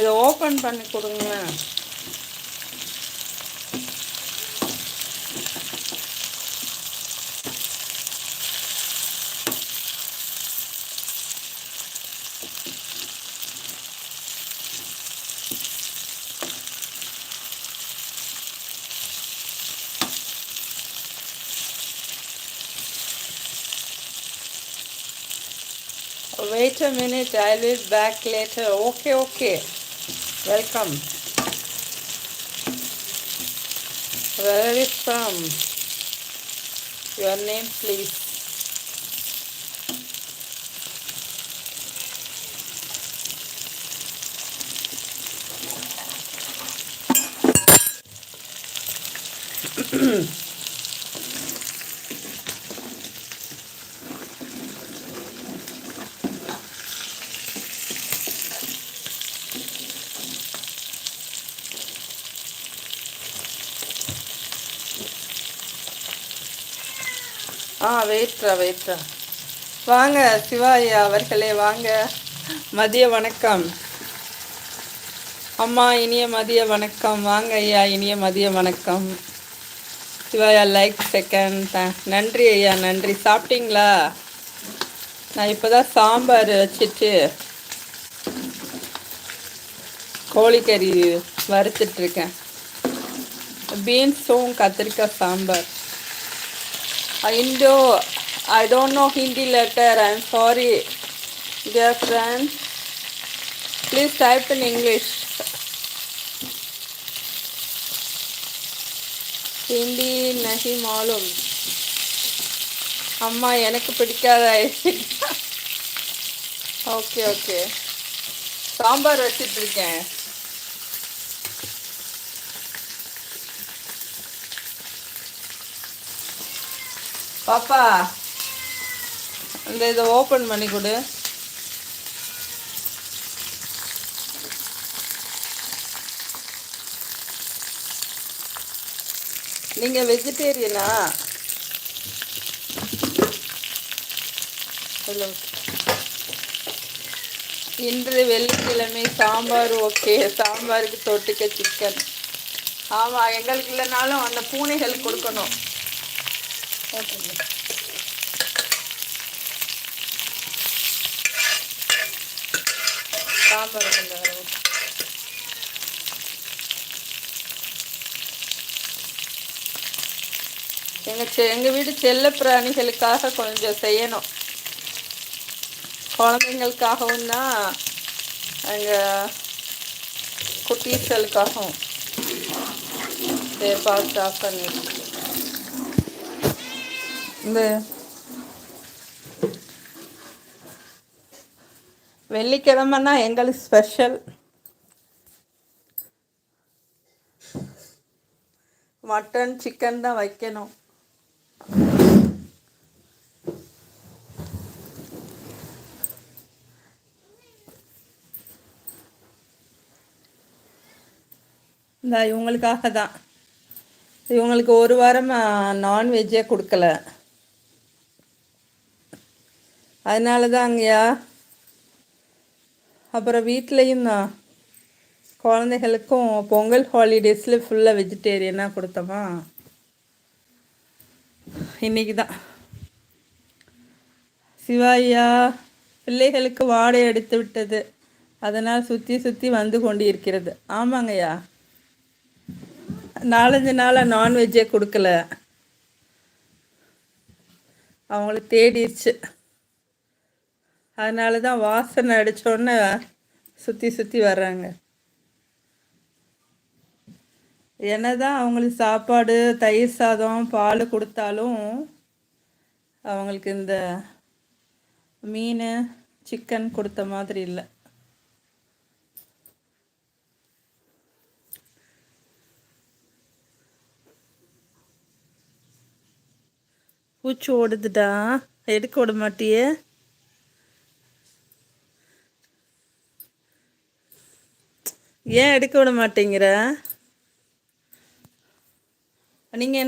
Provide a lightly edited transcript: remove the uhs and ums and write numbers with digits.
இதை ஓப்பன் பண்ணி கொடுங்களேன். Wait a minute, I will be back later. Okay. Welcome. Where are you from? Your name, please. வெயிட்ரா வாங்க சிவாயா அவர்களே, வாங்க. மதிய வணக்கம் அம்மா, இனிய மதிய வணக்கம். வாங்க ஐயா, இனிய மதிய வணக்கம். சிவாயா லைக் செகண்ட். நன்றி ஐயா, நன்றி. சாப்பிட்டீங்களா? நான் இப்போதான் சாம்பார் வச்சுட்டு கோழிக்கறி வறுத்துட்ருக்கேன். பீன்ஸும் கத்திரிக்காய் sambar. I don't know Hindi letter. I'm sorry, dear friends. Please type in English. Hindi nahi malum. அம்மா எனக்கு பிடிக்காத. ஓகே சாம்பார் வச்சிட்ருக்கேன். பாப்பா, இதை ஓப்பன் பண்ணி கொடு. நீங்க வெஜிடேரியனா? ஹலோ. இன்று வெள்ளிக்கிழமை சாம்பார். ஓகே, சாம்பாருக்கு தொட்டுக்க சிக்கன். ஆமாம், எங்களுக்கு இல்லைனாலும் அந்த பூனைகள் கொடுக்கணும். சாம்பார் கொஞ்சம் எங்கள் வீடு செல்ல பிராணிகளுக்காக கொஞ்சம் செய்யணும். குழந்தைங்களுக்காகவும் தான், எங்கள் குட்டீஸ்களுக்காகவும். பார்த்து ஆஃப் பண்ணிடுச்சு. இந்த வெள்ளிக்கிழமைன்னா எங்களுக்கு ஸ்பெஷல் மட்டன் சிக்கன் தான் வைக்கணும். இந்த இவங்களுக்காக தான். இவங்களுக்கு ஒரு வாரமாக நான்வெஜ்ஜே கொடுக்கல. அதனால தான் அங்கேயா. அப்புறம் வீட்லேயும் தான் குழந்தைகளுக்கும் பொங்கல் ஹாலிடேஸில் ஃபுல்லாக வெஜிடேரியனாக கொடுத்தோமா. இன்றைக்கி தான் சிவாயா பிள்ளைகளுக்கு வாடகை எடுத்து விட்டது. அதனால் சுற்றி வந்து கொண்டு இருக்கிறது. ஆமாங்கய்யா, 4-5 நாளாக நான்வெஜ்ஜே கொடுக்கல. அவங்களுக்கு தேடிடுச்சு. அதனால தான் வாசனை அடித்தோடனே சுற்றி வர்றாங்க. என்னதான் அவங்களுக்கு சாப்பாடு, தயிர் சாதம், பால் கொடுத்தாலும் அவங்களுக்கு இந்த மீன் சிக்கன் கொடுத்த மாதிரி இல்லை. பூச்சி ஓடுதுடா, எடுக்க விட மாட்டியே. ஏன் எடுக்க விட மாட்டேங்கிற? நீங்கள் என்ன